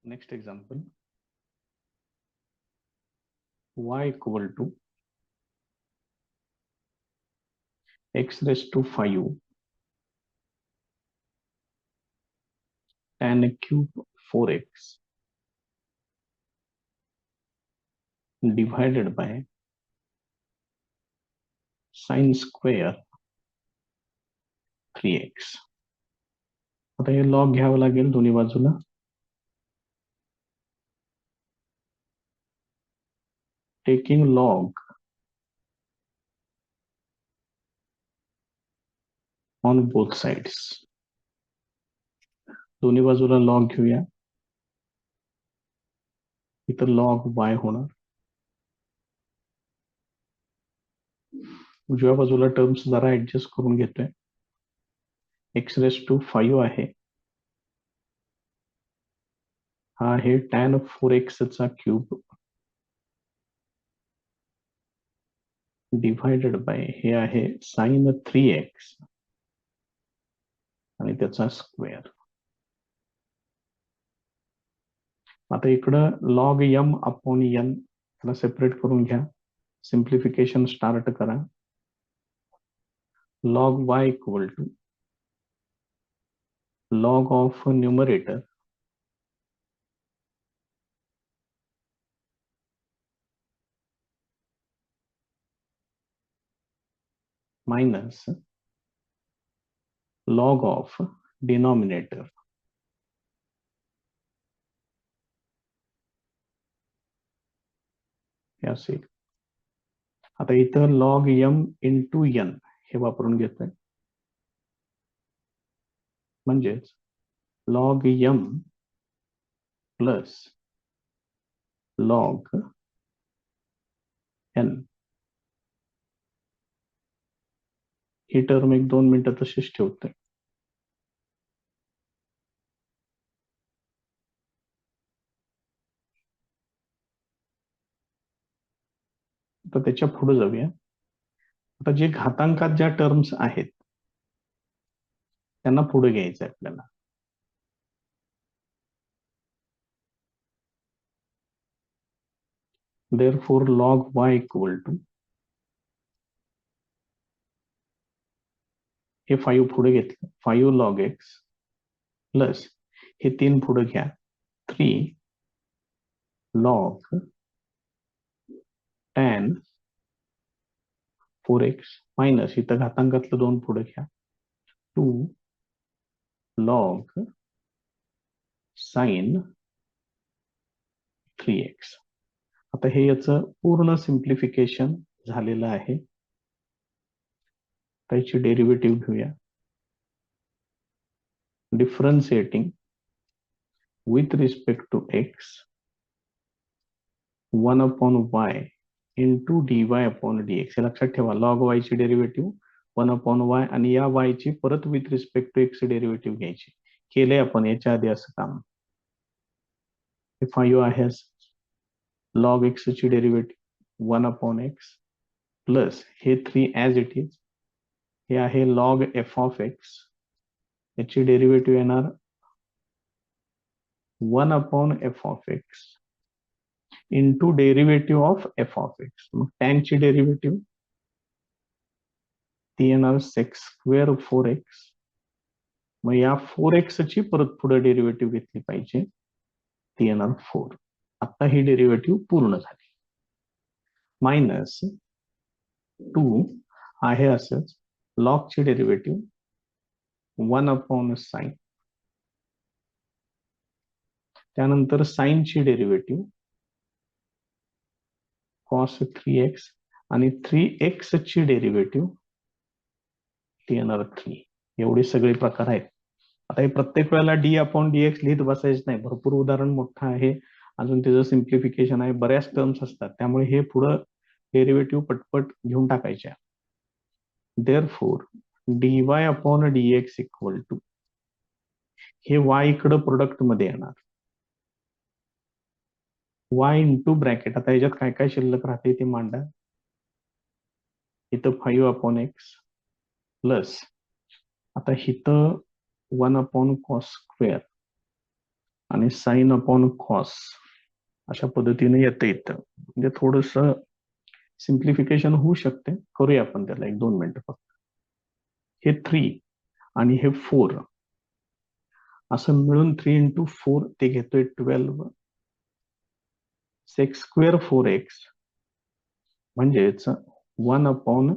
Next example, y equal to x raised to 5 tan cube 4x divided by sin square 3x. आता हे log घ्यावं लागेल दोन्ही बाजूला. Taking log on both sides. दोन्ही बाजूला लॉग घेऊया. इथं लॉग y होणार. उजव्या बाजूला टर्म्स जरा ऍडजस्ट करून घेतोय. x रेस टू 5 आहे. हा आहे tan 4x चा क्यूब डिवाइडेड बाय हे आहे sin 3x आणि त्याचा स्क्वेअर. आता इकडं लॉग m अपॉन n त्याला सेपरेट करून घ्या. सिम्प्लिफिकेशन स्टार्ट करा. Log y equal to log of numerator minus log of denominator. हे असेल. आता इथं लॉग m इंटू n हे वापरून घेतोय. म्हणजेच log m plus log n. ही टर्म 1-2 मिनिटं तशीच ठेवतोय. तर त्याच्या पुढे जाऊया. आता जे घातांकात ज्या टर्म्स आहेत त्यांना पुढे घ्यायचं आहे आपल्याला. Therefore log y equal to हे 5 पुढे घेतलं 5 log x प्लस हे 3 पुढे घ्या 3 log tan 4x मायनस इथं घातांकातलं 2 पुढे घ्या 2 log sin 3x. आता हे याचं पूर्ण सिम्प्लिफिकेशन झालेलं आहे. त्याची डेरिव्हेटिव्ह घेऊया. Differentiating with respect to x 1 upon y into dy upon dx. हे लक्षात ठेवा. log y ची डेरिव्हेटिव्ह 1 upon y आणि या y ची परत with respect to x derivative घ्यायची. केले आपण याच्या आधी असं काम. हे 5 आहे. log x ची डेरिव्हेटिव्ह 1 upon x प्लस हे 3 ॲज इट इज. हे आहे log f of x. याची डेरिव्हेटिव्ह येणार 1 upon f of x into derivative of f of x. मग tan ची डेरिव्हेटिव्ह ती येणार sec square 4x. मग या 4x ची परत पुढे डेरिव्हेटिव्ह घेतली पाहिजे. ती येणार 4. आता ही डेरिव्हेटिव्ह पूर्ण झाली. मायनस 2 आहे असंच log ची डेरिव्हेटिव्ह 1 upon sin. त्यानंतर sin ची डेरिव्हेटिव्ह cos 3x आणि 3x ची डेरिव्हेटिव्ह ती येणार 3. एवढे सगळे प्रकार आहेत. आता हे प्रत्येक वेळेला d अपॉन dx लिहित बसायचं नाही. भरपूर उदाहरण मोठं आहे. अजून त्याचं सिम्प्लिफिकेशन आहे. बऱ्याच टर्म्स असतात. त्यामुळे हे पुढं डेरिव्हेटिव्ह पटपट घेऊन टाकायच्या. Therefore dy upon dx equal to हे y इकडं प्रोडक्ट मध्ये येणार y इंटू ब्रॅकेट. आता याच्यात काय काय शिल्लक राहते ते मांडा. इथं 5 अपॉन x प्लस आता इथं 1 अपॉन cos स्क्वेअर आणि साइन अपॉन कॉस अशा पद्धतीने येतं इथं. म्हणजे थोडस सिम्प्लिफिकेशन होऊ शकते. करूया आपण त्याला 1-2 मिनिटं फक्त. हे 3 आणि हे 4 असं मिळून 3 इंटू 4 ते घेतोय 12 सेक्स स्क्वेअर 4x म्हणजेच 1 अपॉन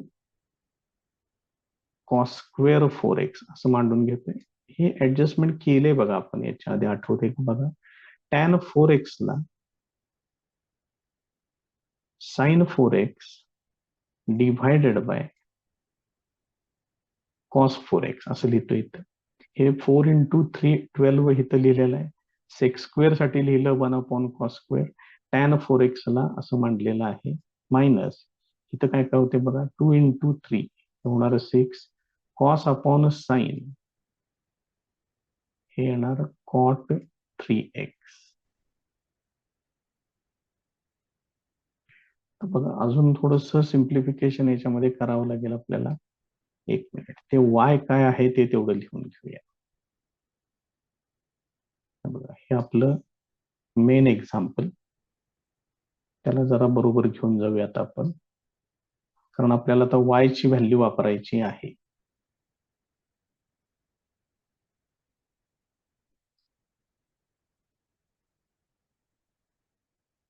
कॉस स्क्वेअर 4x असं मांडून घेतोय. हे ऍडजस्टमेंट केले बघा आपण याच्या आधी, आठवते का बघा. tan 4x ला sign 4x divided by cos 4x असं लिहितो इथं. हे 4 इंटू 3 12 इथं लिहिलेलं आहे. सेक्स स्क्वेअर साठी लिहिलं 1 अपॉन कॉस स्क्वेअर. tan 4x ला असं मांडलेलं आहे. मायनस इथं काय काय होते बघा, 2 इंटू 3 होणार 6 कॉस अपॉन साइन हे येणार कॉट 3x. बघा अजून थोडस सिम्प्लिफिकेशन याच्यामध्ये करावं लागेल आपल्याला. 1 मिनिट. ते y काय आहे ते तेवढं लिहून घेऊया. बघा हे आपलं मेन एक्झाम्पल, त्याला जरा बरोबर घेऊन जाऊयात आपण, कारण आपल्याला आता y ची व्हॅल्यू वापरायची आहे.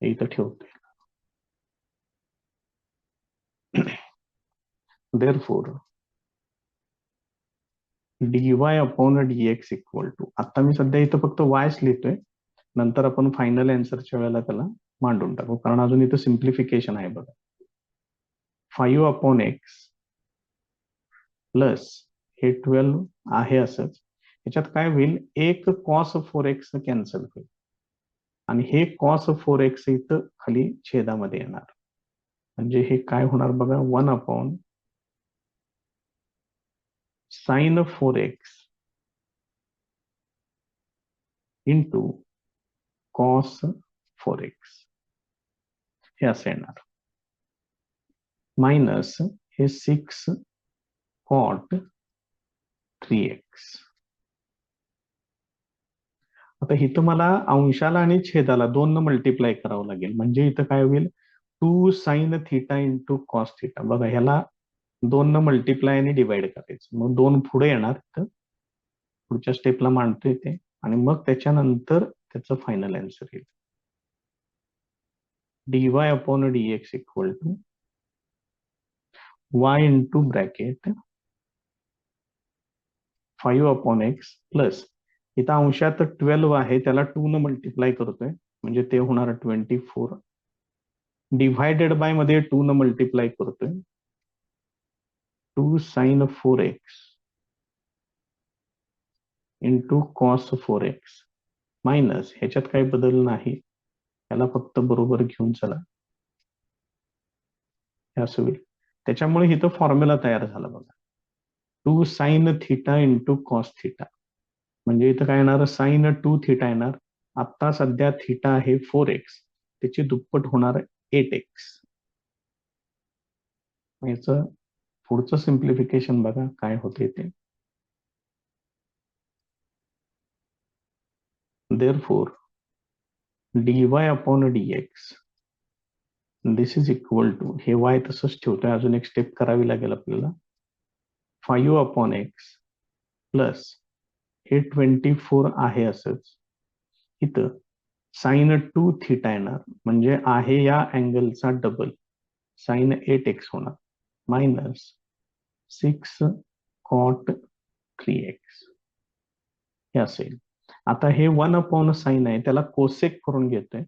हे इथं ठेवतोय. therefore dy upon dx equal to, आता मी सध्या इथं फक्त yच लिहितोय, नंतर आपण फायनल अँसरच्या वेळेला त्याला मांडून टाकू, कारण अजून इथं सिम्प्लिफिकेशन आहे बघा. 5 अपॉन x प्लस हे 12 आहे असंच. याच्यात काय होईल, एक कॉस 4x कॅन्सल होईल आणि हे कॉस 4x इथं खाली छेदामध्ये येणार. म्हणजे हे काय होणार बघा, 1 upon sine 4x into cos 4x हे असं येणार. मायनस हे 6 कॉट 3x. आता इथं मला अंशाला आणि छेदाला 2 न मल्टिप्लाय करावं लागेल. म्हणजे इथं काय होईल, 2 sine theta into cos theta. बघा ह्याला 2 न मल्टिप्लाय आणि डिवाइड करायचं, मग 2 पुढे येणार, तर पुढच्या स्टेपला मांडतोय ते, आणि मग त्याच्यानंतर त्याचं फायनल आन्सर येईल. dy upon dx equal to y into bracket 5 upon x plus इथं अंशात 12 आहे, त्याला 2 न मल्टिप्लाय करतोय म्हणजे ते होणार 24 डिव्हायडेड बाय मध्ये 2 न मल्टिप्लाय करतोय 2 sign 4x into cos 4x minus ह्याच्यात काही बदल नाही, त्याला फक्त बरोबर घेऊन चला, हे असं होईल. त्याच्यामुळे इथं फॉर्म्युला तयार झाला बघा, 2 sine theta into cos theta. म्हणजे इथं काय येणार, साइन 2 थिटा येणार. आता सध्या थिटा आहे 4x, त्याची दुप्पट होणार 8x. याचं पुढचं सिम्प्लिफिकेशन बघा काय होते ते. therefore dy upon dx this is equal to, हे y तसंच ठेवतोय, अजून एक स्टेप करावी लागेल आपल्याला. 5 अपॉन x प्लस हे 24 आहे असंच, इथं साइन 2 थिटा येणार, म्हणजे आहे या अँगलचा डबल साइन 8x होणार, मायनस 6 कॉट 3x हे असेल. आता हे 1 अपॉन साइन आहे, त्याला कोसेक करून घेतोय,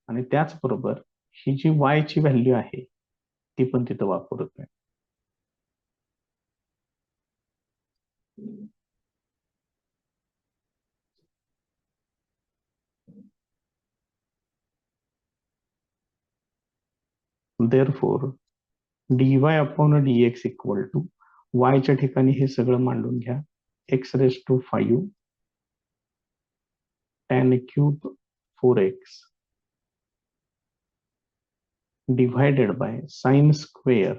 आणि त्याचबरोबर ही जी y ची व्हॅल्यू आहे ती पण तिथं वापरतोय. therefore dy upon dx equal to y च्या ठिकाणी हे सगळं मांडून घ्या, x raise to 5 tan cube 4x divided by sine square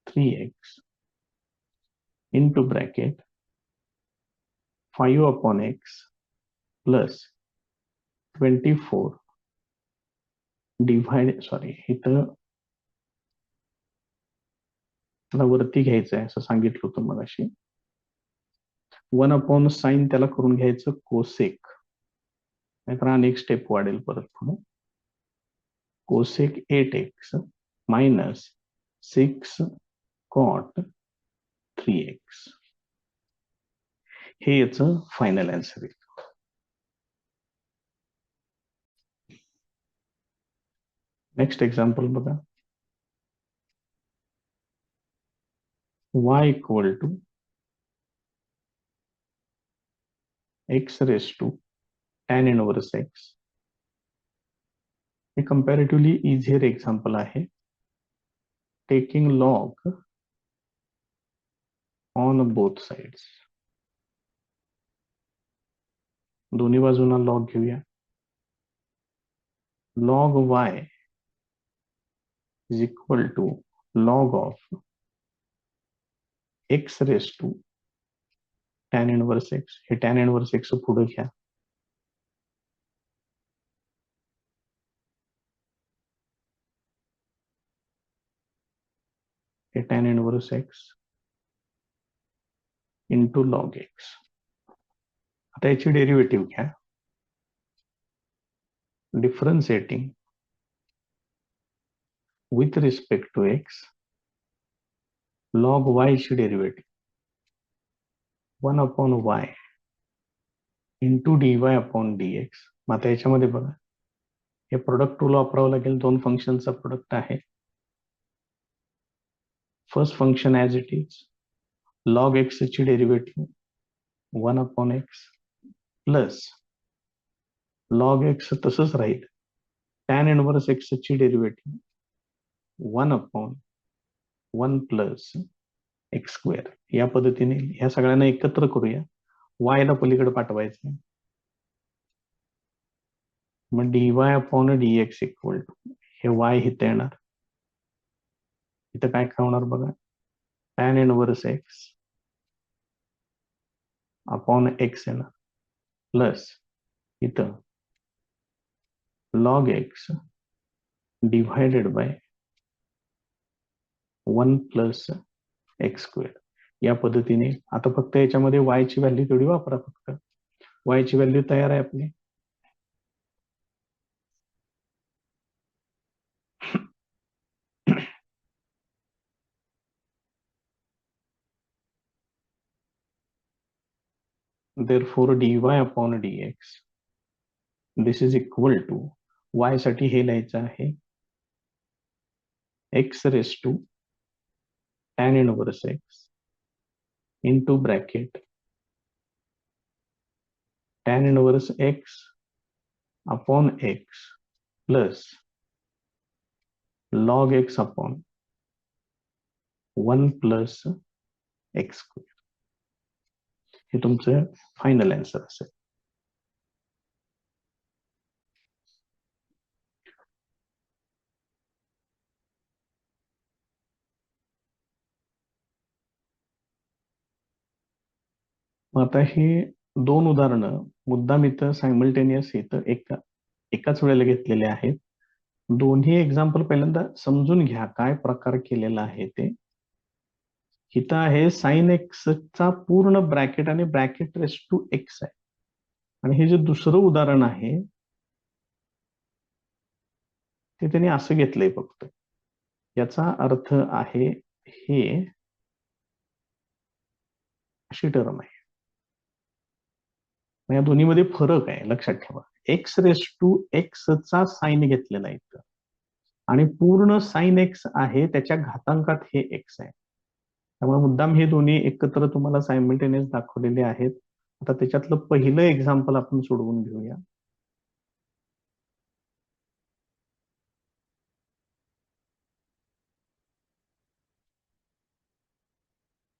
3x into bracket 5/x plus 24 divide, sorry इथं मला वरती घ्यायचं आहे असं सांगितलं होतं मगाशी. 1/sin त्याला करून घ्यायचं कोसेक, नाहीतर अनेक स्टेप वाढेल परत पुढे. Cosec 8x minus 6 cot 3x, हे याचं फायनल आन्सर आहे. नेक्स्ट एक्झाम्पल बघा. y equal to x raise to tan inverse x. हे कंपॅरेटिव्हली इझियर एक्झाम्पल आहे. Taking log on both sides. दोन्ही बाजूंना लॉग घेऊया. Log y is equal to log of x raise to tan inverse x. हे tan inverse x पुढे घ्या. हे tan inverse x into log x. आता याची डेरिव्हेटिव्ह घ्या. Differentiating with respect to x, log y ची derivative 1/y into dy/dx. मग आता याच्यामध्ये बघा, हे प्रोडक्ट टूल वापरावं लागेल. दोन फंक्शनचा प्रोडक्ट आहे. First function as it is, log x ची derivative 1/x plus log x तसंच राहील. tan इनवर्स x ची डेरिव्हेटिव्ह 1/1 प्लस एक्स स्क्वेअर. या पद्धतीने ह्या सगळ्यांना एकत्र करूया. y ला पलीकडे पाठवायचं. मग dy/dx इक्वल टू, हे y इथे येणार. इथं काय होणार बघा, tan inverse x upon x येणार प्लस इथं log x divided by 1 plus x square. या पद्धतीने आता फक्त याच्यामध्ये y ची व्हॅल्यू तेवढी वापरा. फक्त y ची व्हॅल्यू तयार आहे आपली. therefore dy/dx this is equal to, y साठी हे लिहायचं आहे x raise to tan inverse x into bracket tan inverse x upon x plus log x upon 1 plus x square. हे तुमचं फायनल आन्सर असेल. आता हे दोन उदाहरणं मुद्दाम इथं सायमल्टेनियस इथं एकाच वेळेला घेतलेले आहेत. दोन्ही एक्झाम्पल पहिल्यांदा समजून घ्या काय प्रकार केलेला आहे ते. इथं आहे साइन एक्सचा पूर्ण ब्रॅकेट आणि ब्रॅकेट रेस टू एक्स आहे. आणि हे जे दुसरं उदाहरण आहे ते त्यांनी असं घेतलंय फक्त. याचा अर्थ आहे हे अशी टर्म आहे. या दोन्हीमध्ये फरक आहे, लक्षात ठेवा. एक्स रेस टू एक्स चा साइन घेतलेला आहे इथं, आणि पूर्ण साइन एक्स आहे त्याच्या घातांकात हे एक्स आहे. त्यामुळे मुद्दाम हे दोन्ही एकत्र तुम्हाला सायमल्टेनियस दाखवलेले आहेत. आता त्याच्यातलं पहिलं एक्झाम्पल आपण सोडवून घेऊया.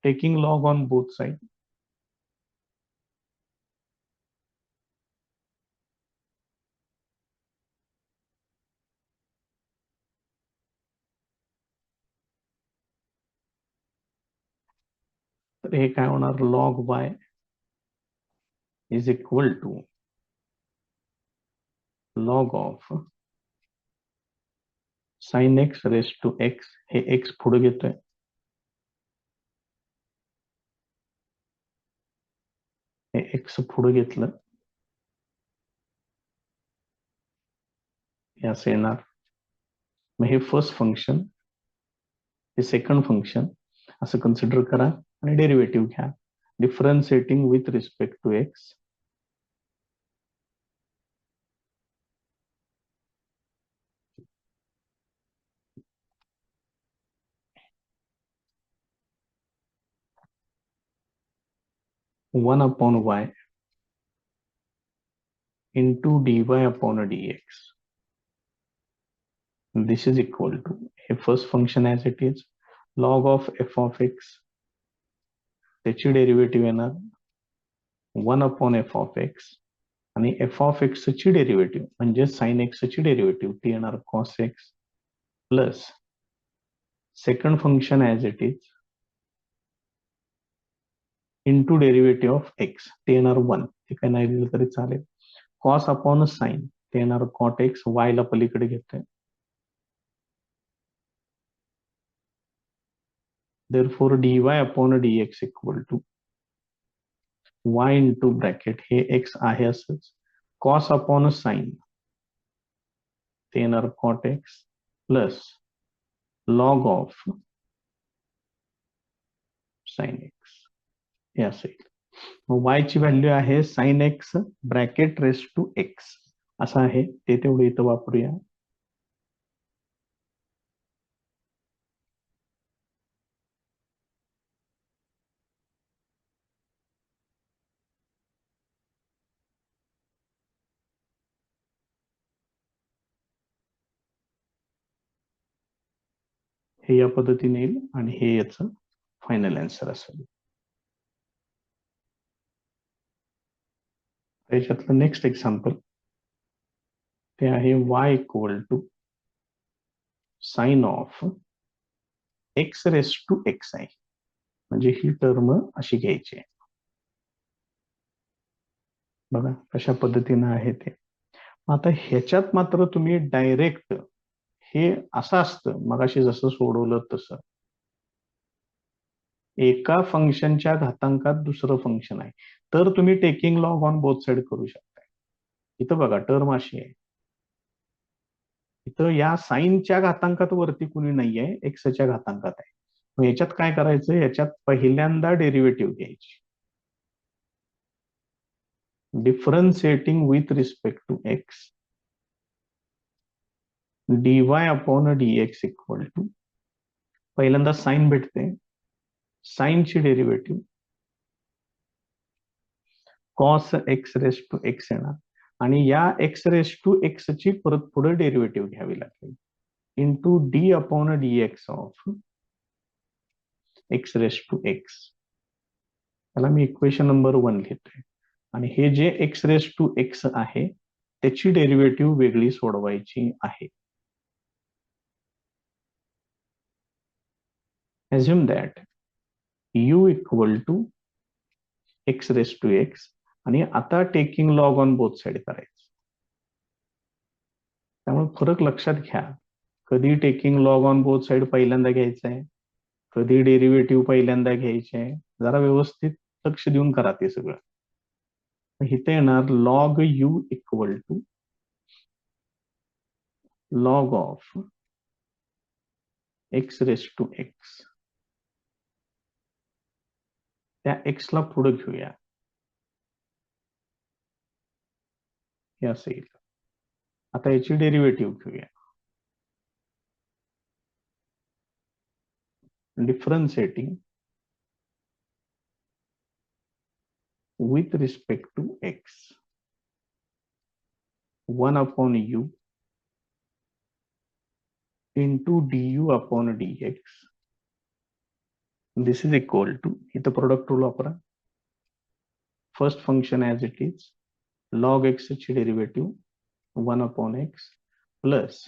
Taking log on both side. तर हे काय होणार, log y is equal to log of sine x raise to x, हे एक्स पुढे घेतोय, हे एक्स पुढे घेतलं, हे असं येणार. मग हे फर्स्ट फंक्शन, हे सेकंड फंक्शन असं कन्सिडर करा आणि डेरिव्हेटिव्ह घ्या. Differentiating with respect to x, one upon y into dy upon dx. This is equal to a first function as it is log of f of x, त्याची derivative येणार 1 upon f of x, आणि f of x ची derivative म्हणजे sin x ची derivative ती येणार cos x, plus second function as it is into derivative of x, ते येणार 1, ते काय नाही दिलं तरी चालेल. कॉस अपॉन साइन, ते येणार कॉट एक्स, वाय ला पलीकडे घेतोय. therefore dy upon dx equal to y into bracket, हे x आहे असंच, कॉस अपॉन साइन, ते येणार cot x, plus log of sine x, हे असेल. मग y ची व्हॅल्यू आहे sine x bracket raise to x असं आहे, ते तेवढं इथं वापरूया. हे या पद्धतीने येईल आणि हे याचं फायनल आन्सर असेल. त्याच्यातलं नेक्स्ट एक्झाम्पल ते आहे y equal to sine of x raise to x आहे, म्हणजे ही टर्म अशी घ्यायची आहे. बघा कशा पद्धतीनं आहे ते. आता ह्याच्यात मात्र तुम्ही डायरेक्ट हे असं असतं, मगाशी जसं सोडवलं तसं, एका फंक्शनच्या घातांकात दुसरं फंक्शन आहे तर तुम्ही taking log on both side करू शकता. इथं बघा टर्म अशी आहे, इथं या साईनच्या घातांकात वरती कुणी नाहीये, एक्सच्या घातांकात आहे. मग याच्यात काय करायचं, याच्यात पहिल्यांदा डेरिव्हेटिव्ह घ्यायची, differentiating with respect to x, dy upon dx equal to, पहिल्यांदा साइन भेटते, साइनची derivative cos x raise to x येणार, आणि या एक्स रेस टू एक्स ची परत पुढे डेरिव्हेटिव्ह घ्यावी लागेल, into d upon dx of x raise to x. त्याला मी इक्वेशन नंबर 1 लिहितोय, आणि हे जे एक्स रेस टू एक्स आहे त्याची डेरिव्हेटिव्ह वेगळी सोडवायची आहे. assume that u equal to x raise to x, आणि आता taking log on both side करायचं. त्यामुळे फरक लक्षात घ्या, कधी taking log on both side पहिल्यांदा घ्यायचं आहे, कधी डेरिव्हेटिव्ह पहिल्यांदा घ्यायचे आहे. जरा व्यवस्थित लक्ष देऊन करा ते सगळं. इथे येणार log u equal to log of x raise to x, त्या एक्सला पुढे घेऊया, हे असं येईल. आता याची डेरिव्हेटिव्ह घेऊया, differentiating with respect to x, 1 upon u into du upon dx. This is equal to, इथं product rule वापरा, first function as it is log x ची derivative 1 upon x plus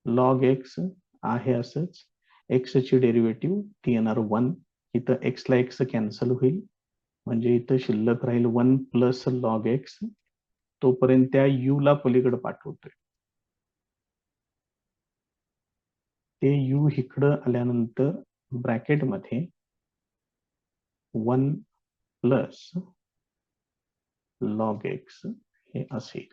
log x आहे असंच, x ची derivative ती येणार 1, इथं x ला x कॅन्सल होईल, म्हणजे इथं शिल्लक राहील 1 प्लस लॉग एक्स, तोपर्यंत त्या यू ला पलीकडे पाठवतोय. ते यू इकडं आल्यानंतर ब्रॅकेटमध्ये 1 प्लस लॉग एक्स हे असेल.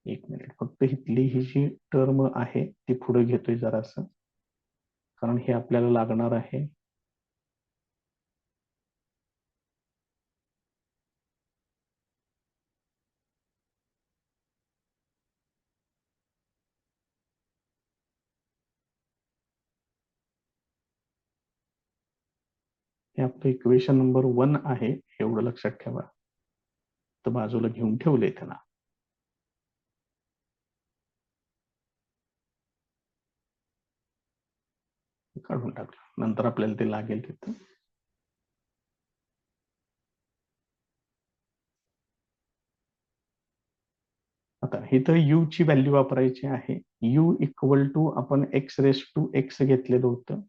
एक मिनिट, फक्त इथली ही जी टर्म आहे ती पुढे घेतोय जरासं, कारण हे आपल्याला लागणार आहे. हे आपलं इक्वेशन नंबर 1 आहे, एवढं लक्षात ठेवा. तर बाजूला घेऊन ठेवले त्याला. काढून टाकलं, नंतर आपल्याला ते लागेल तिथं. आता इथं यू ची व्हॅल्यू वापरायची आहे. यू इक्वल टू आपण एक्स रेस टू एक्स घेतलेलं होतं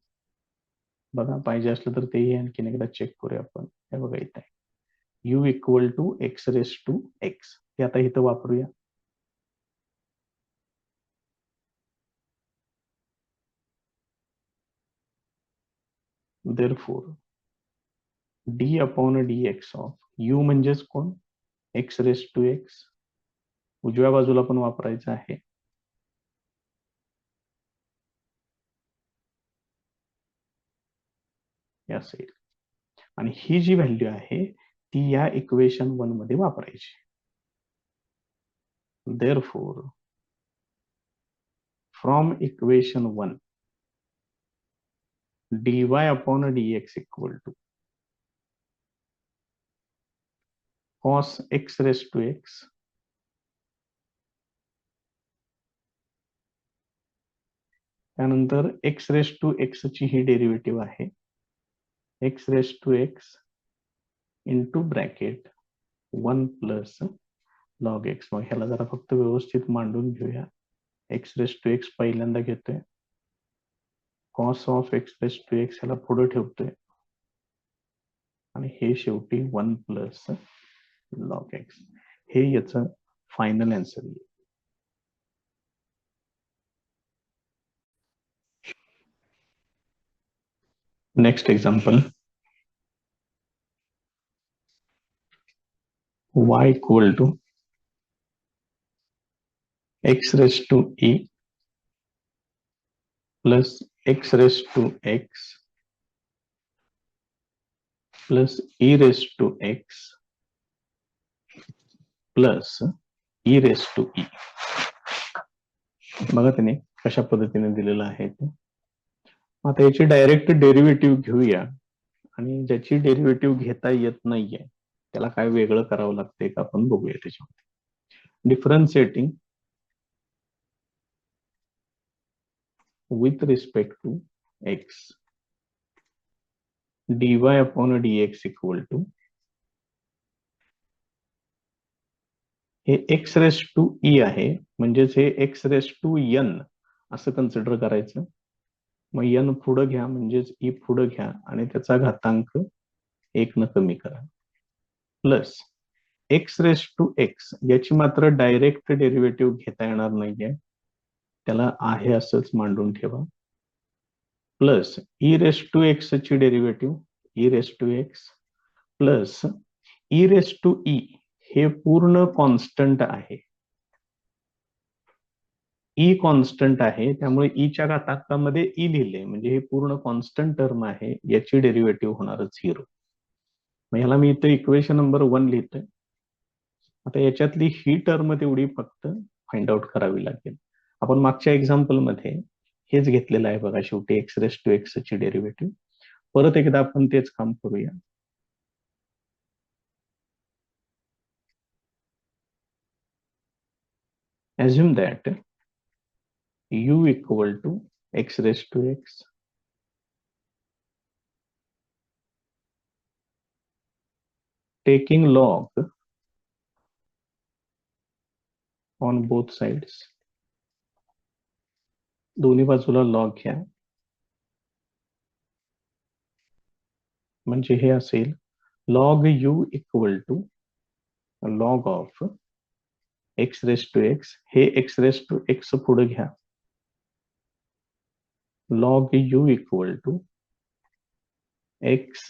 बघा, पाहिजे असलं तर तेही आणखीन एकदा चेक करूया आपण. हे बघा इथे u equal to x raise to x, हे आता इथं वापरूया. therefore d upon d x of u म्हणजेच कोण, एक्स रेस टू एक्स, उजव्या बाजूला पण वापरायचं आहे. हे असेल. आणि ही जी व्हॅल्यू आहे ती या इक्वेशन 1 मध्ये वापरायची. therefore from equation 1 dy upon dx equal to cos x raised to x त्यानंतर x raised to x ची ही डेरिव्हेटिव्ह आहे, x raised to x into bracket 1 plus log x. मग ह्याला जरा फक्त व्यवस्थित मांडून घेऊया. x raised to x पहिल्यांदा घेतोय, cos of x raised to x ह्याला पुढे ठेवतोय, आणि हे शेवटी 1 प्लस लॉग एक्स. हे याचं फायनल आन्सर येईल. Next example, y equal to x raised to e plus x raised to x plus e raised to x plus e raised to e. बघा त्याने कशा पद्धतीने दिलेलं आहे ते. आता याची डायरेक्ट डेरिव्हेटिव्ह घेऊया, आणि ज्याची डेरिव्हेटिव्ह घेता येत नाहीये त्याला काय वेगळं करावं लागतंय का आपण बघूया. त्याच्यामध्ये differentiating with respect to x dy upon dx equal to हे x रेस टू e आहे, म्हणजेच हे x रेस टू n असं कन्सिडर करायचं. मग n पुढं घ्या म्हणजेच e पुढं घ्या आणि त्याचा घातांक 1 न कमी करा, plus x raise to x याची मात्र डायरेक्ट डेरिव्हेटिव्ह घेता येणार नाहीये, त्याला आहे असंच मांडून ठेवा, plus e raise to x ची derivative e raise to x plus e raise to e हे पूर्ण कॉन्स्टंट आहे. ई कॉन्स्टंट आहे त्यामुळे ईच्या घातांकामध्ये ई लिहिले, म्हणजे हे पूर्ण कॉन्स्टंट टर्म आहे, याची डेरिव्हेटिव्ह होणार 0. मग ह्याला मी इथं इक्वेशन नंबर 1 लिहितोय. आता याच्यातली ही टर्म तेवढी फक्त फाइंड आउट करावी लागेल. आपण मागच्या एक्झाम्पल मध्ये हेच घेतलेलं आहे बघा, शेवटी एक्स रेस टू एक्स ची डेरिव्हेटिव्ह. परत एकदा आपण तेच काम करूया. assume that u equal to x raised to x taking log on both sides, दोन्ही बाजूला लॉग घ्या, म्हणजे हे असेल log u equal to log of x raise to x, हे एक्स रेस टू एक्स पुढे घ्या, log u equal to x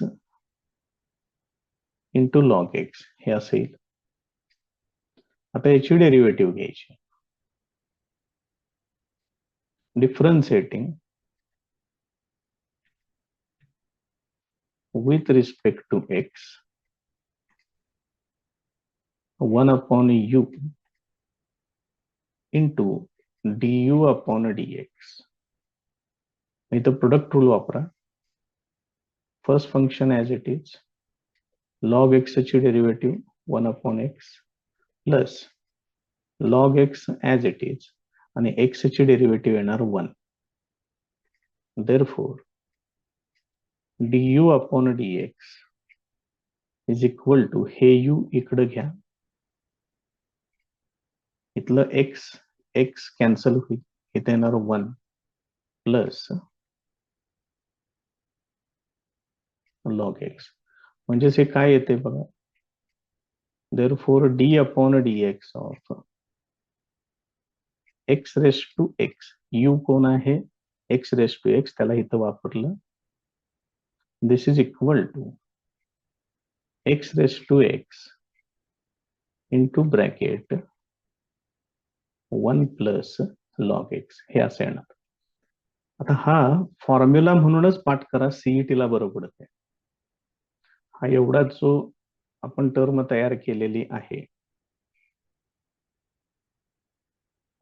into log x हे असं येईल. आता याची डेरिव्हेटिव्ह घ्यायची, differentiating with respect to x 1 upon u into du upon dx. इथं प्रोडक्ट रूल वापरा. First function as it is, log x ची derivative 1 upon x plus log x as it is आणि एक्स ची derivative येणार 1. Therefore du upon dx is equal to, हे u इकडे घ्या, इथलं एक्स एक्स कॅन्सल होईल, इथे येणार 1 प्लस लॉग एक्स. म्हणजेच हे काय येते बघा, therefore d upon dx of x raise to x, u कोण आहे एक्स रेस टू एक्स, त्याला इथं वापरलं, this is equal to x raise to x into bracket 1 plus log x, हे असं येणार. आता हा फॉर्म्युला म्हणूनच पाठ करा, सीईटीला बरं पडते. हा एवढा जो आपण टर्म तयार केलेली आहे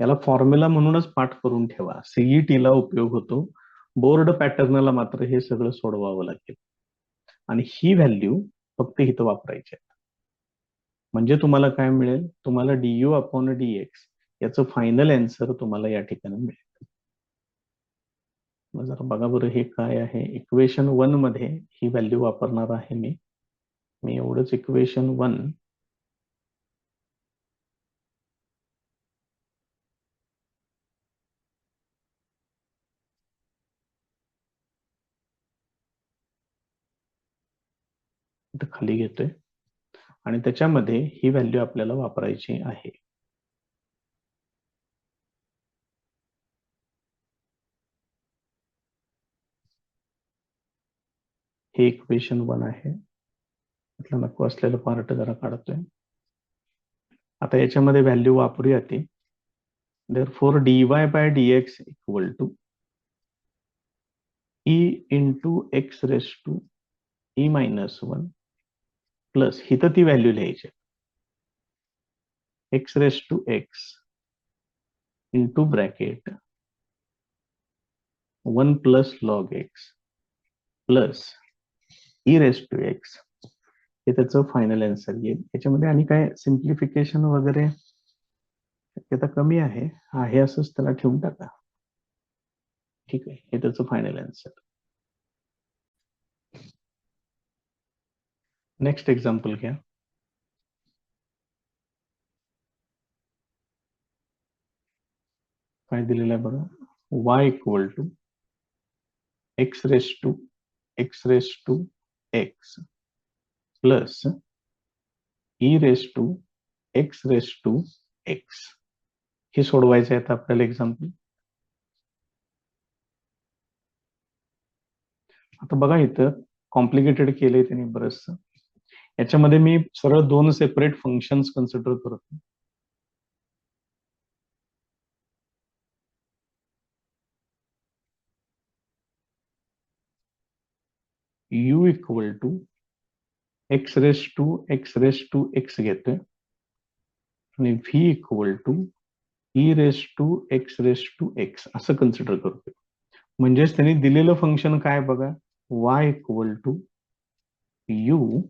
याला फॉर्म्युला म्हणूनच पाठ करून ठेवा, सीईटीला उपयोग होतो. बोर्ड पॅटर्नला मात्र हे सगळं सोडवावं लागेल आणि ही व्हॅल्यू फक्त इथं वापरायची आहे. म्हणजे तुम्हाला काय मिळेल, तुम्हाला du अपॉन dx याचं फायनल आन्सर तुम्हाला या ठिकाणी मिळेल. जरा बघा बरं हे काय आहे, इक्वेशन 1 मध्ये ही व्हॅल्यू वापरणार आहे मी एवढंच इक्वेशन 1 इथं खाली घेतोय आणि त्याच्यामध्ये ही व्हॅल्यू आपल्याला वापरायची आहे. हे इक्वेशन 1 आहे, म्हटलं नको असलेलं पार्ट जरा काढतोय. आता याच्यामध्ये व्हॅल्यू वापरूया ती, therefore dy by dx equal to e into x raise to e minus 1 plus हिथं ती व्हॅल्यू लिहायची, x raise to x into bracket 1 plus log x plus e raise to x, हे त्याचं फायनल आन्सर येईल. याच्यामध्ये आणि काय simplification वगैरे शक्यता कमी आहे असंच त्याला ठेवून टाका. ठीक आहे, हे त्याचं फायनल आन्सर. नेक्स्ट एक्झाम्पल घ्या. काय दिलेलं आहे बघा, y equal to x raise to x plus e raise to x. हे सोडवायचं आहे आपल्याला एक्झाम्पल. आता बघा इथं कॉम्प्लिकेटेड केलंय त्यांनी बरंचसं. याच्यामध्ये मी सरळ 2 सेपरेट फंक्शन्स कन्सिडर करतो. u equal to x raise to x घेतोय आणि v equal to e raise to x असं कन्सिडर करतोय. म्हणजेच त्यांनी दिलेलं फंक्शन काय बघा, y equal to u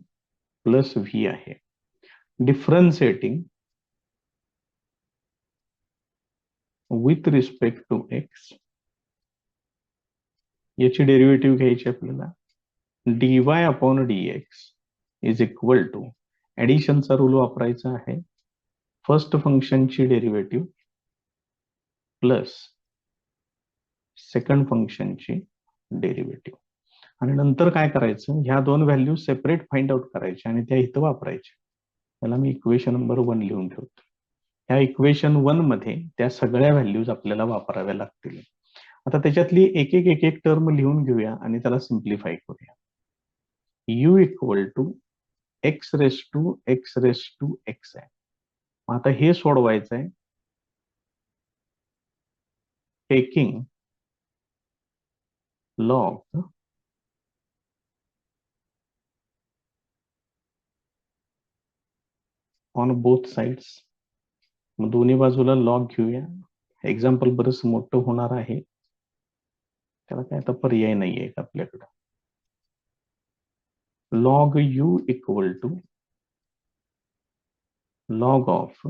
plus v आहे. Differentiating with respect to x, याची डेरिव्हेटिव्ह घ्यायची आपल्याला, dy upon dx is equal to, ऍडिशनचा रूल वापरायचा आहे, फर्स्ट फंक्शनची डेरिव्हेटिव्ह प्लस सेकंड फंक्शनची डेरिव्हेटिव्ह. आणि नंतर काय करायचं, ह्या दोन व्हॅल्यू सेपरेट फाइंड आउट करायच्या आणि त्या इथं वापरायच्या. त्याला मी इक्वेशन नंबर 1 लिहून ठेवतो. ह्या इक्वेशन 1 मध्ये त्या सगळ्या व्हॅल्यूज आपल्याला वापराव्या लागतील. आता त्याच्यातली एक एक टर्म लिहून घेऊया आणि त्याला सिम्प्लिफाय करूया. u equal to x raise to x आहे. आता हे सोडवायचं आहे taking log on both sides. मग दोन्ही बाजूला लॉग घेऊया. एक्झाम्पल बरंच मोठं होणार आहे, त्याला काय आता पर्याय नाहीये आपल्याकडं. Log u equal to log of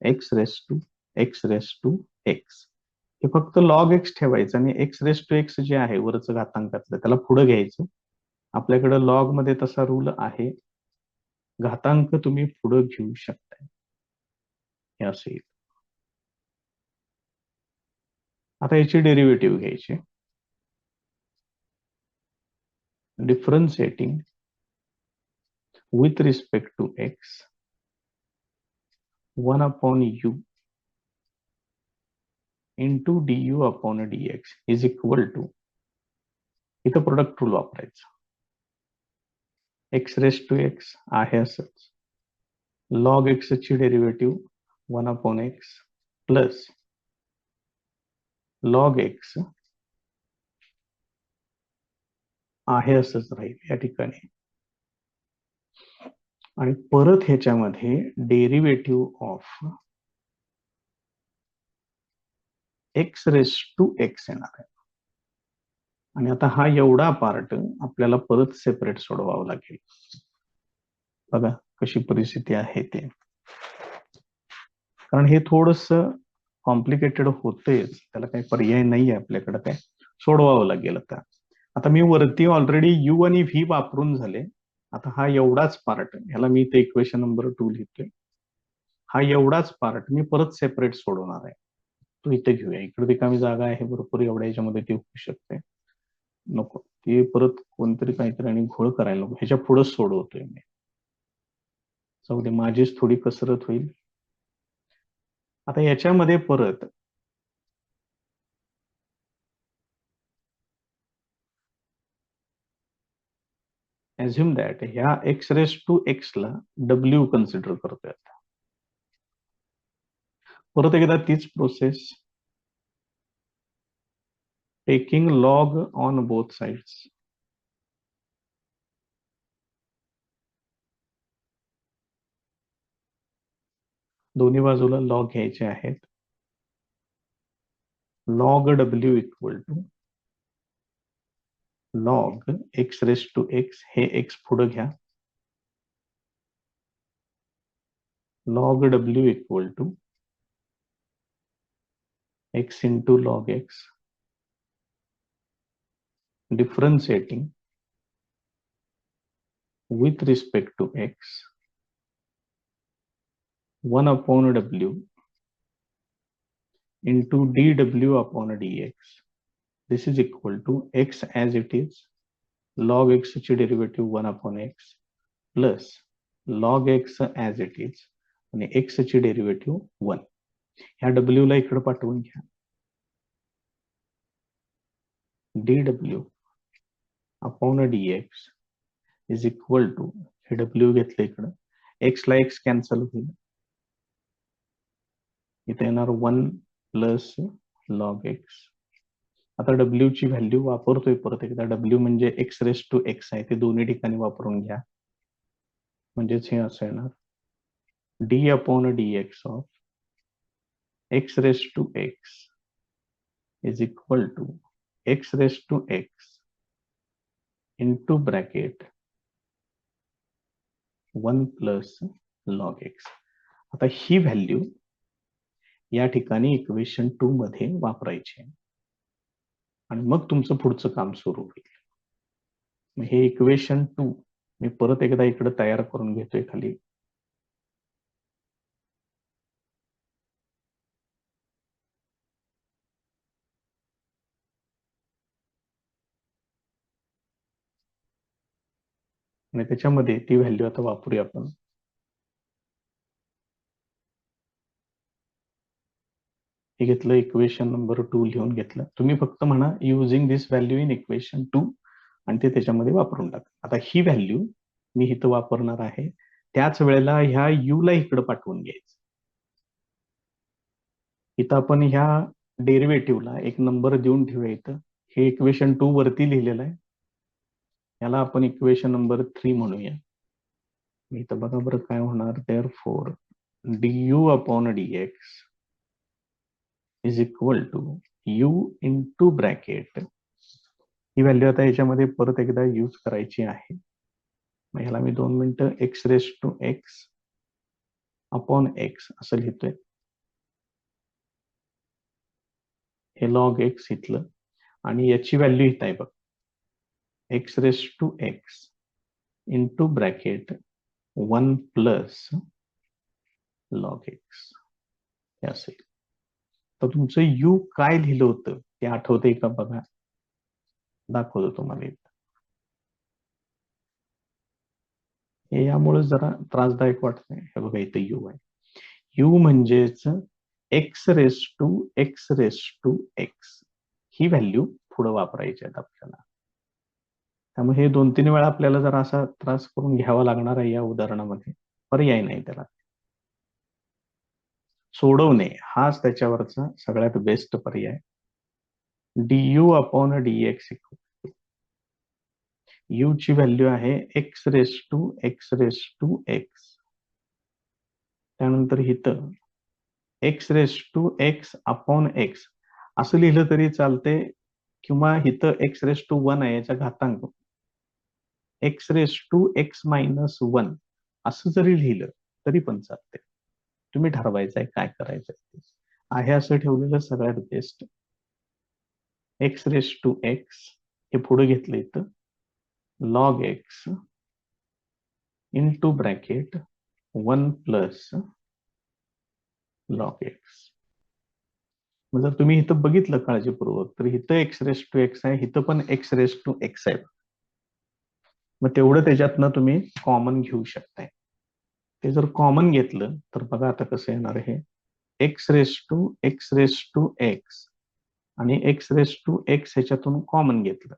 x raise to x. हे फक्त लॉग एक्स ठेवायचं आणि एक्स रेस टू एक्स जे आहे वरचं घातांकातलं त्याला पुढे घ्यायचं. आपल्याकडे लॉग मध्ये तसा रूल आहे, घातांक तुम्ही पुढे घेऊ शकता. हे असे येईल. आता याची डेरिव्हेटिव्ह घ्यायची. Differentiating with respect to x 1 upon u into du upon dx is equal to, इथं प्रोडक्ट रूल वापरायचं. एक्स रेस टू एक्स आहे असंच, लॉग एक्स ची derivative 1 upon x plus log x आहे असंच राहील या ठिकाणी. आणि परत ह्याच्यामध्ये derivative of x raise to x येणार आहे. आणि आता हा एवढा पार्ट आपल्याला परत सेपरेट सोडवावं लागेल. बघा कशी परिस्थिती आहे ते, कारण हे थोडस कॉम्प्लिकेटेड होतेच, त्याला काही पर्याय नाही आहे आपल्याकडे, काय सोडवावं लागेल. आता मी वरती ऑलरेडी u आणि v वापरून झाले. आता हा एवढाच पार्ट, ह्याला मी इथे इक्वेशन नंबर 2 लिहितोय. हा एवढाच पार्ट मी परत सेपरेट सोडवणार आहे. तो इथे घेऊया, इकडे रिकामी जागा आहे भरपूर, एवढ्या याच्यामध्ये ते होऊ शकते. नको ते परत कोणतरी काहीतरी आणि घोळ करायला नको, ह्याच्या पुढेच सोडवतोय मी. जाऊ दे, माझीच थोडी कसरत होईल. आता याच्यामध्ये परत ऍझ्युम दॅट ह्या एक्स रेस टू एक्स ला w कन्सिडर करतोय. परत एकदा तीच process, taking log on both sides. दोन्ही बाजूला लॉग घ्यायचे आहेत. Log w equal to log x raise to x, हे एक्स पुढे घ्या. Log w equal to x into log x, differentiating with respect to x 1 upon w into dw upon dx. This is equal to x as it is, log x ची derivative 1 upon x plus log x as it is आणि x ची derivative 1. ह्या w ला इकडे पाठवून घ्या. dw upon dx is equal to, हे w घेतलं इकडं, x ला x कॅन्सल होईल, इथे येणार 1 प्लस लॉग एक्स. आता w ची व्हॅल्यू वापरतोय परत एकदा, w म्हणजे एक्स रेस टू एक्स आहे, ते दोन्ही ठिकाणी वापरून घ्या. म्हणजेच हे असं येणार d upon dx of x raise to x is equal to x raise to x into bracket 1 plus log x. आता ही व्हॅल्यू या ठिकाणी इक्वेशन 2 मध्ये वापरायची आणि मग तुमचं पुढचं काम सुरू होईल. हे इक्वेशन 2 मी परत एकदा इकडे तयार करून घेतोय खाली. आणि त्याच्यामध्ये ती व्हॅल्यू आता वापरूया आपण. हे घेतलं इक्वेशन नंबर 2 लिहून घेतलं. तुम्ही फक्त म्हणा using this value in equation 2 आणि ते त्याच्यामध्ये वापरून टाका. आता ही व्हॅल्यू मी इथं वापरणार आहे. त्याच वेळेला ह्या यू ला इकडे पाठवून घ्यायचं. इथं आपण ह्या डेरिव्हेटिव्हला एक नंबर देऊन ठेवूया. इथं हे इक्वेशन 2 वरती लिहिलेलं आहे. याला आपण इक्वेशन नंबर 3 म्हणूया. इथं बघा बरं काय होणार. Therefore du upon dx is equal to u into bracket. ही व्हॅल्यू आता याच्यामध्ये परत एकदा यूज करायची आहे. मग ह्याला मी 2 मिनिटं x raise to x upon x असं लिहितोय. हे लॉग एक्स इथलं आणि याची व्हॅल्यू इथं आहे बघ, x raise to x into bracket 1 plus log x हे असेल. तर तुमचं यू काय लिहिलं होतं ते आठवतंय का बघा, दाखवतो तुम्हाला. हे यामुळे जरा त्रासदायक वाटतंय. हे बघा इथे यू आहे. यू म्हणजेच x raise to x raise to x ही व्हॅल्यू पुढे वापरायची आहेत आपल्याला. त्यामुळे हे 2-3 वेळा आपल्याला जरा असा त्रास करून घ्यावा लागणार आहे या उदाहरणामध्ये. पर्याय नाही त्याला. सोडवणे हाच त्याच्यावरचा सगळ्यात बेस्ट पर्याय. du अपॉन dx यू ची व्हॅल्यू आहे x raise to x raise to x. त्यानंतर इथं x raise to x upon x असं लिहिलं तरी चालते, किंवा इथं एक्स रेस टू 1 आहे याचा घातांक x raise to x minus 1 असं जरी लिहिलं तरी पण चालते. तुम्ही ठरवायचंय काय करायचंय. आहे असं ठेवलेलं सगळ्यात best. X raise to x हे पुढे घेतलं इथं log x into bracket 1 plus log x. मग जर तुम्ही इथं बघितलं काळजीपूर्वक तर इथं एक्स रेस टू एक्स आहे, इथं पण एक्स रेस टू एक्स आहे. मग तेवढं त्याच्यातनं तुम्ही कॉमन घेऊ शकताय. ते जर कॉमन घेतलं तर बघा आता कसं येणार आहे. X raise to x raise to x आणि एक्स रेस टू एक्स ह्याच्यातून कॉमन घेतलं,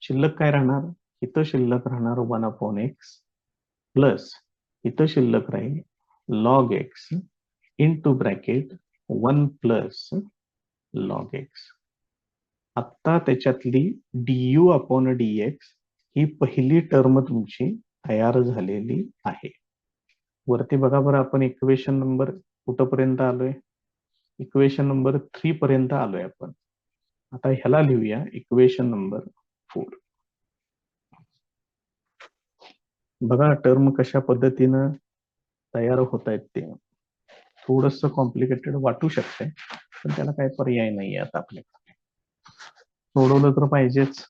शिल्लक काय राहणार. इथं शिल्लक राहणार 1 अपॉन एक्स प्लस इथं शिल्लक राहील log x into bracket 1 plus log x. आता त्याच्यातली du अपॉन dx ही पहिली टर्म तुमची तयार झालेली आहे. वरती बघा बरं आपण इक्वेशन नंबर कुठपर्यंत आलोय. इक्वेशन नंबर 3 पर्यंत आलोय आपण. आता ह्याला लिहूया इक्वेशन नंबर 4. बघा टर्म कशा पद्धतीनं तयार होत आहेत ते. थोडस कॉम्प्लिकेटेड वाटू शकते, पण त्याला काही पर्याय नाहीये आता आपल्याकडे. सोडवलं तर पाहिजेच.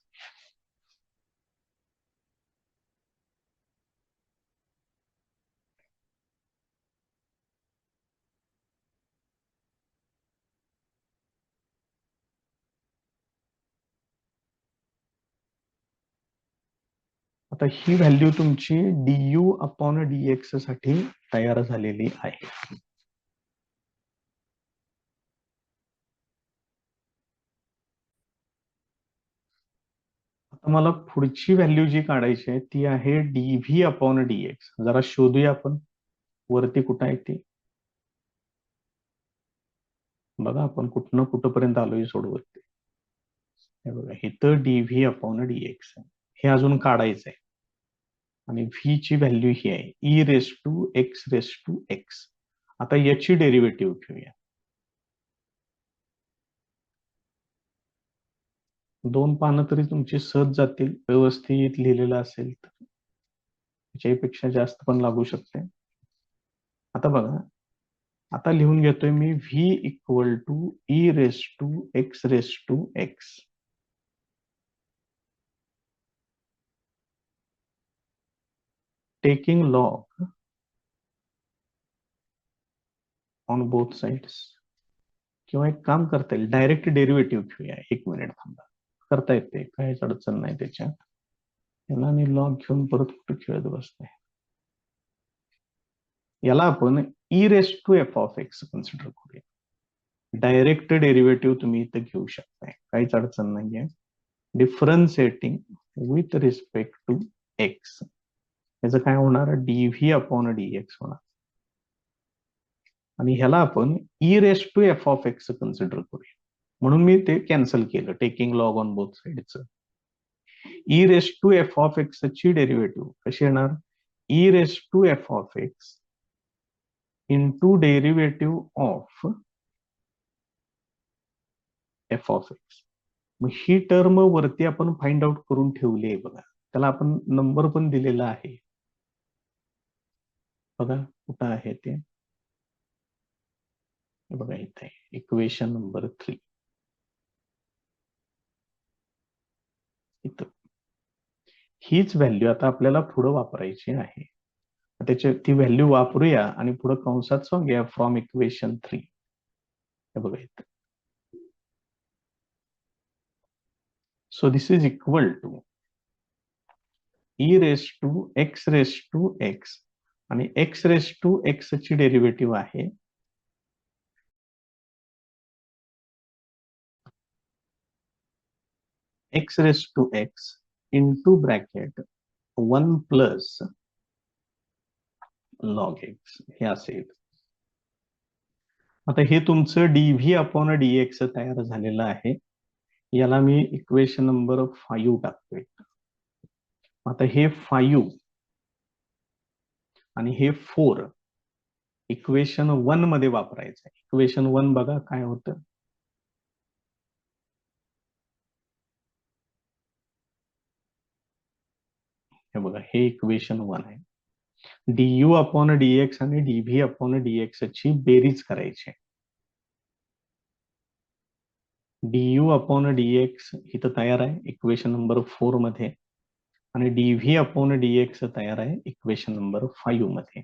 आता ही व्हॅल्यू तुमची du अपॉन dx साठी तयार झालेली आहे. आता मला पुढची व्हॅल्यू जी काढायची आहे ती आहे dv अपॉन dx. जरा शोधूया आपण वरती कुठं आहे ती. बघा आपण कुठनं कुठपर्यंत आलोय सोडवत. हे बघा इथं dv अपॉन dx हे अजून काढायचंय आणि v ची व्हॅल्यू ही आहे e raise to x raise to x. आता याची डेरिव्हेटिव्ह घेऊया. 2 पानं तरी तुमची सहज जातील व्यवस्थित लिहिलेलं असेल तर. त्याच्यापेक्षा जास्त पण लागू शकते. आता बघा आता लिहून घेतोय मी v equal to e raise to x. Taking log on both sides. किंवा एक काम करता येईल डायरेक्ट डेरिव्हेटिव्ह घेऊया. 1 मिनिट थांबा. करता येते काहीच अडचण नाही त्याच्यात. याला आणि लॉग घेऊन परत कुठे खेळत बसताय. याला आपण e raise to f of x consider करूया. डायरेक्ट डेरिव्हेटिव्ह तुम्ही इथं घेऊ शकताय, काहीच अडचण नाहीये. Differentiating with respect to x, याचं काय होणार, डीव्ही अपॉन डीएक्स होणार. आणि ह्याला आपण e raise to f of x consider करूया, म्हणून मी ते कॅन्सल केलं, टेकिंग लॉग ऑन बोथ साइडचं. E raise to f of x ची डेरिव्हेटिव्ह कशी येणार, e raise to f of x into derivative of f of x. मग ही टर्म वरती आपण फाइंड आउट करून ठेवली आहे बघा, त्याला आपण नंबर पण दिलेला आहे बघा, कुठं आहे ते बघा, इथे इक्वेशन नंबर 3 इथं. हीच व्हॅल्यू आता आपल्याला पुढे वापरायची आहे. त्याची ती व्हॅल्यू वापरूया आणि पुढे कंसात सांगूया फ्रॉम इक्वेशन 3. हे बघा इथं. So this is equal to e raise to x आणि एक्स रेस टू एक्स ची डेरिव्हेटिव्ह आहे x raise to x into bracket 1 plus log x हे असेल. आता हे तुमचं डीव्ही अपॉन डीएक्स तयार झालेलं आहे. याला मी इक्वेशन नंबर 5 टाकतोय. आता हे 5 आणि हे 4 इक्वेशन 1 मध्ये वापरायचं. इक्वेशन 1 बघा काय होतं, हे बघा, हे इक्वेशन 1 आहे. डीयू अपॉन डीएक्स आणि डीव्ही अपॉन डीएक्स ची बेरीज करायची. डीयू अपॉन डीएक्स इथं तयार आहे इक्वेशन नंबर 4 मध्ये, आणि डीव्ही अपॉन डीएक्स तयार आहे इक्वेशन नंबर 5 मध्ये.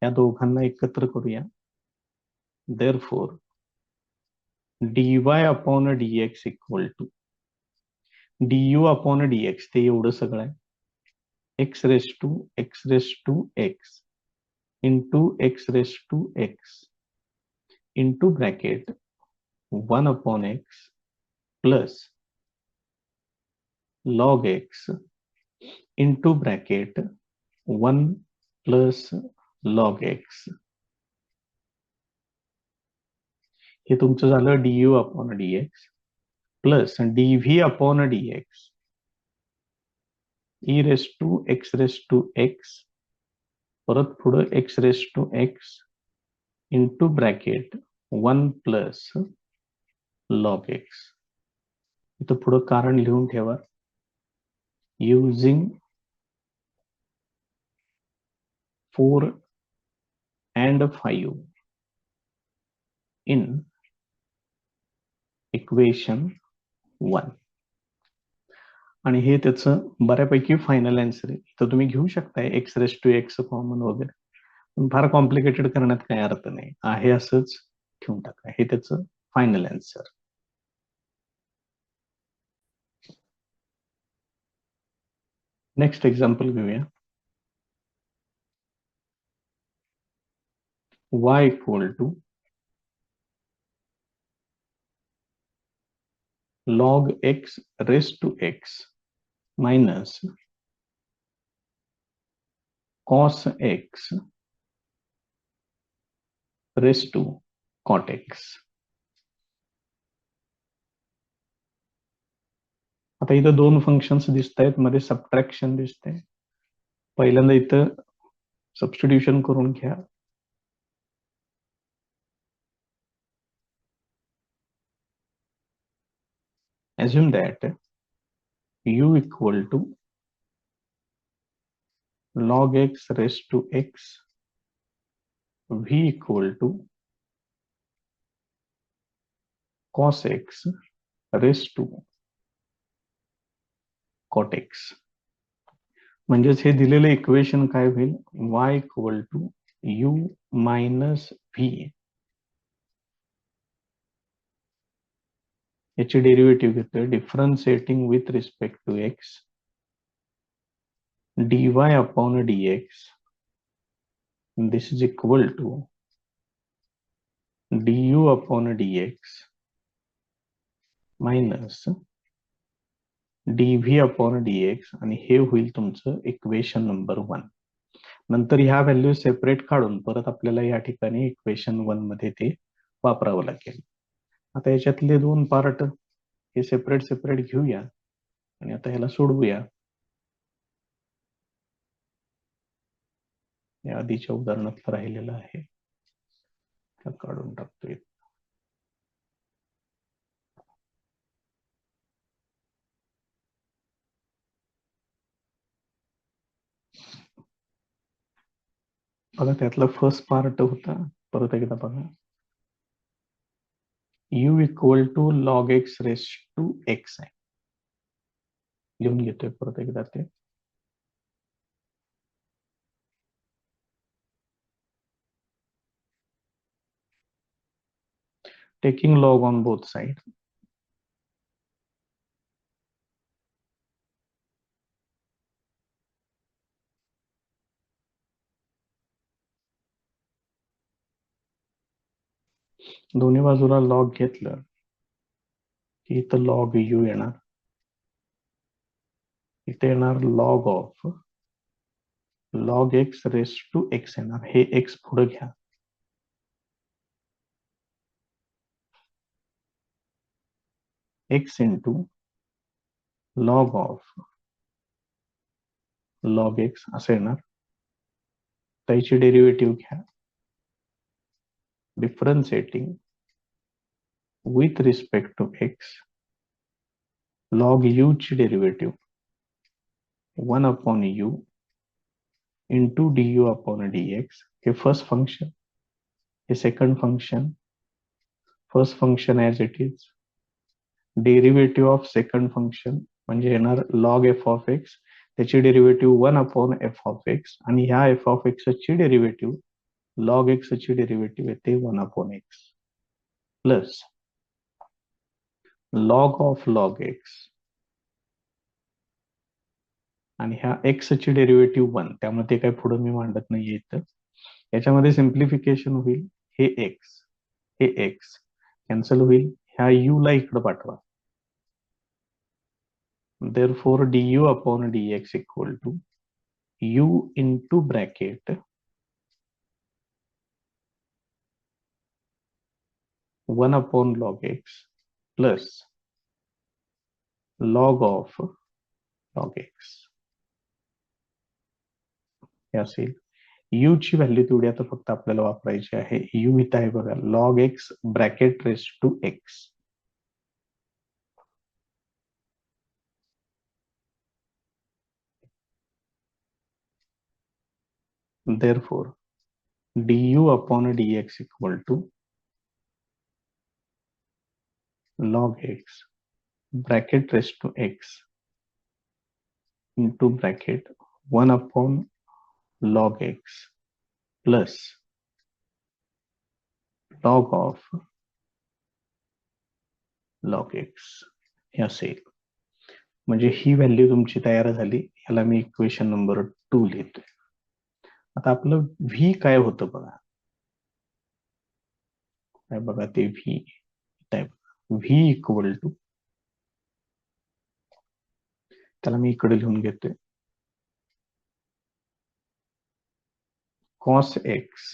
या दोघांना एकत्र करूया. Therefore dy upon dx equal to du upon dx, ते एवढं सगळं आहे, x raise to x into x raise to x into bracket 1 upon x plus log x into bracket 1 plus log x. हे तुमचं झालं du upon dx plus dv upon dx e raise to x परत पुढं x raise to x into bracket 1 plus log x. इथं पुढं कारण लिहून ठेवा, युजिंग 4 and 5 in इक्वेशन 1. आणि हे त्याचं बऱ्यापैकी फायनल आन्सर आहे. तर तुम्ही घेऊ शकताय x raise to x common वगैरे, पण फार कॉम्प्लिकेटेड करण्यात काही अर्थ नाही, आहे असंच घेऊन टाका. हे त्याचं फायनल आन्सर. नेक्स्ट एक्झाम्पल घेऊया. y इक्वल टू log x raise to x minus cos x raise to cot x. आता इथं दोन फंक्शन्स दिसत आहेत, मध्ये सबट्रॅक्शन दिसतंय. पहिल्यांदा इथं सबस्टिट्यूशन करून घ्या. assume that u equal to log x raised to x, v equal to cos x raised to cot x. म्हणजेच हे दिलेलं इक्वेशन काय होईल, y equal to u minus v, याची डेरिव्हेटिव्ह घेतोय differentiating with respect to x dy upon dx, this is equal to du upon dx minus dv upon dx आणि हे होईल तुमचं इक्वेशन नंबर 1. नंतर ह्या व्हॅल्यू सेपरेट काढून परत आपल्याला या ठिकाणी इक्वेशन 1 मध्ये ते वापरावं लागेल. आता याच्यातले दोन पार्ट हे सेपरेट सेपरेट घेऊया आणि आता ह्याला सोडवूया. या आधीच्या उदाहरणात राहिलेलं आहे, काढून टाकतोय. बघा त्यातला फर्स्ट पार्ट होता, परत एकदा बघा, u equal to log x raise to x आहे. लिहून घेतोय परत एकदा ते. Taking log on both side, दोन्ही बाजूला लॉग घेतलं की इथं लॉग u येणार, इथे येणार log of log x raise to x येणार. हे एक्स पुढे घ्या, x into log of log x असं येणार. त्याची डेरिव्हेटिव्ह घ्या, differentiating with respect to x, log u ची derivative 1 upon u into du upon dx. हे फर्स्ट फंक्शन, हे second function. First function as it is, derivative of second function म्हणजे येणार log f of x, त्याची derivative 1 upon f of x, आणि ह्या F of x ची derivative log x ची derivative येते 1 upon x, plus log of log x आणि ह्या एक्स ची डेरिव्हेटिव्ह 1, त्यामुळे ते काही पुढे मी मांडत नाहीये इथं. याच्यामध्ये सिम्प्लिफिकेशन होईल, हे एक्स कॅन्सल होईल, ह्या यू ला इकडे पाठवा. therefore du upon dx equal to u into bracket 1 upon log x plus log of log x. हे असेल. u ची व्हॅल्यू तेवढी आता फक्त आपल्याला वापरायची आहे. u इथं आहे बघा, log x bracket raise to x. therefore du upon dx equal to log x bracket raised to x into bracket 1 upon log x plus log of log x हे असेल. म्हणजे ही व्हॅल्यू तुमची तयार झाली. याला मी इक्वेशन नंबर 2 लिहितोय. आता आपलं v काय होतं बघा, काय बघा ते v v इक्वल टू, त्याला मी इकडे लिहून घेतोय, cos x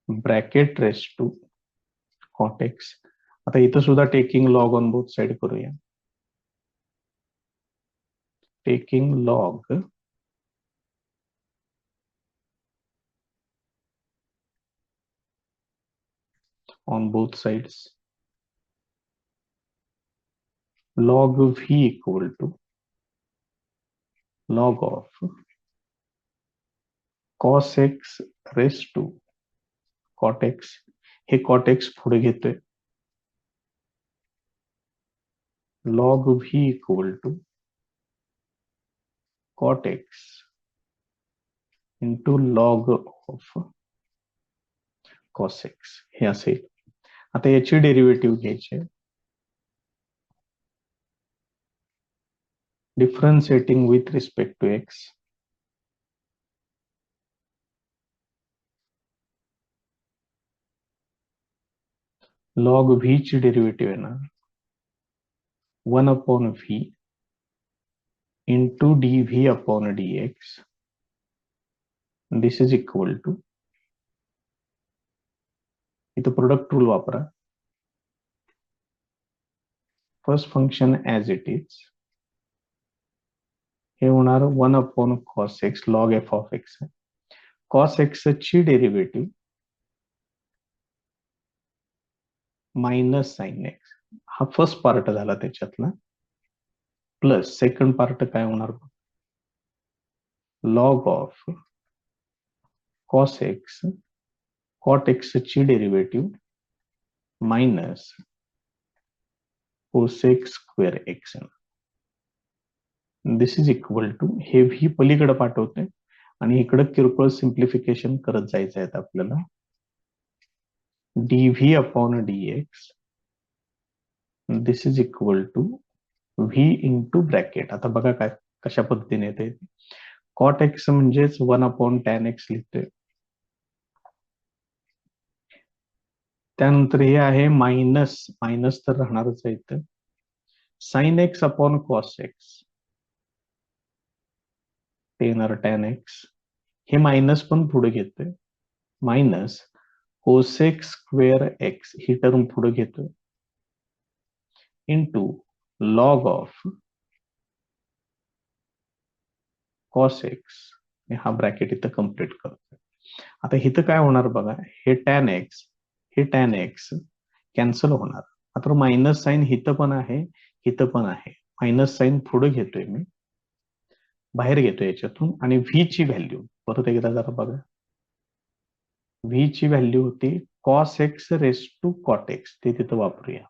bracket raise to cot x. आता इथं सुद्धा taking log on both side करूया. Taking log on both sides, log v equal to log of cos x raised to cot x. हे cot x पुढे घेतोय, log v equal to cot x into log of cos x हे असेल. आता याची derivative घ्यायची, differentiating with respect to x, log v ची derivative आहे ना 1 upon v into dv upon dx, this is equal to, इथं प्रोडक्ट रूल वापरा, first function as it is, हे होणार 1 अपॉन cos x log f of x, cos x ची derivative minus sine x, हा फर्स्ट पार्ट झाला त्याच्यातला, plus second part काय होणार, log of cos x cot x ची derivative minus cosec square x, this is equal to, हे v पलीकडे पाठवते आणि इकडे किरकोळ सिम्प्लिफिकेशन करत जायचं आहे आपल्याला, dv upon dx, this is equal to v into bracket, आता बघा काय कशा पद्धतीने येते, कॉट एक्स म्हणजेच 1 अपॉन टॅन एक्स लिहितोय, त्यानंतर हे आहे मायनस, मायनस तर राहणारच आहे इथं, sine x upon cos x, ते येणार टॅन एक्स, हे मायनस पण पुढे घेतोय, मायनस कोसेक स्क्वेअर एक्स ही टर्म पुढे घेतोय, into log of cos x, हा ब्रॅकेट इथं कम्प्लीट करतोय. आता इथं काय होणार बघा, हे टॅन एक्स कॅन्सल होणार, आता मायनस साइन इथं पण आहे, इथं पण आहे, मायनस साइन पुढे घेतोय मी, बाहेर घेतोय याच्यातून, आणि व्ही ची व्हॅल्यू परत एकदा जरा बघा, व्ही ची व्हॅल्यू होती cos x raise to cot x, ते तिथं वापरूया,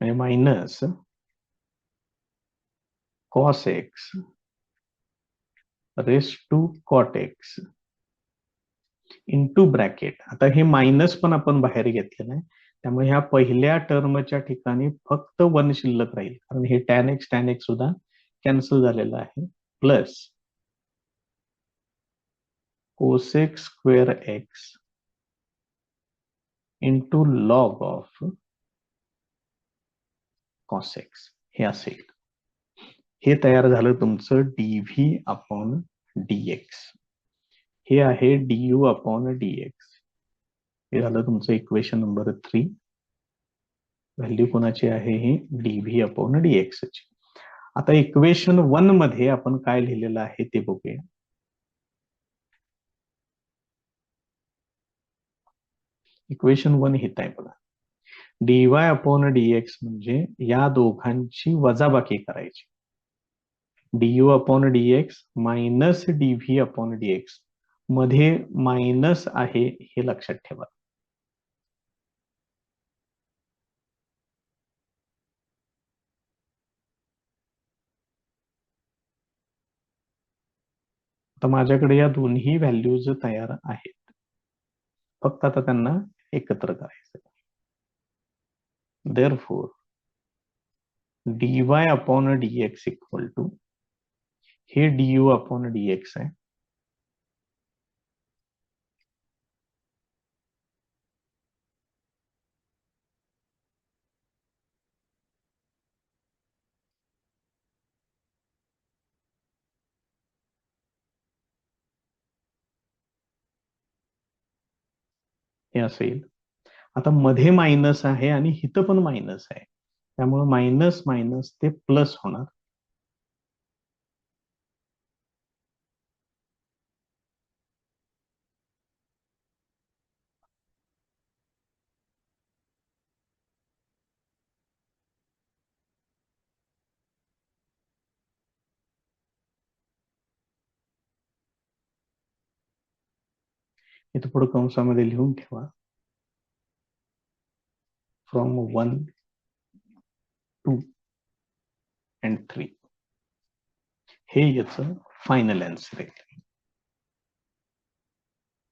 म्हणजे minus cos x raise to cot x into bracket, आता हे मायनस पण आपण बाहेर घेतलेलं आहे, त्यामुळे ह्या पहिल्या टर्मच्या ठिकाणी फक्त 1 शिल्लक राहील, कारण हे टॅन एक्स सुद्धा कॅन्सल झालेलं आहे, plus cosec square x into log of cos x, हे असेल, हे तयार झालं तुमचं डीव्ही अपॉन डीएक्स, हे आहे डीयू अपॉन डीएक्स, हे झालं तुमचं इक्वेशन नंबर 3, व्हॅल्यू कोणाची आहे, ही डीव्ही अपॉन डीएक्स ची. आता इक्वेशन 1 मध्ये आपण काय लिहिलेलं आहे ते बघूया, इक्वेशन 1 हित आहे बघा, डीवाय अपॉन डीएक्स म्हणजे या दोघांची वजाबाकी करायची, du upon dx minus dv upon dx, मध्ये मायनस आहे हे लक्षात ठेवा, आता माझ्याकडे या दोन्ही व्हॅल्यूज तयार आहेत, फक्त आता त्यांना एकत्र करायचं, therefore dy upon dx equal to, हे du अपॉन dx आहे, हे असेल, आता मध्ये मायनस आहे आणि इथं पण मायनस आहे, त्यामुळे मायनस मायनस ते प्लस होणार, इथं पुढे कंसामध्ये लिहून ठेवा, फ्रॉम 1 2 and 3, हे याचं फायनल आन्सर आहे.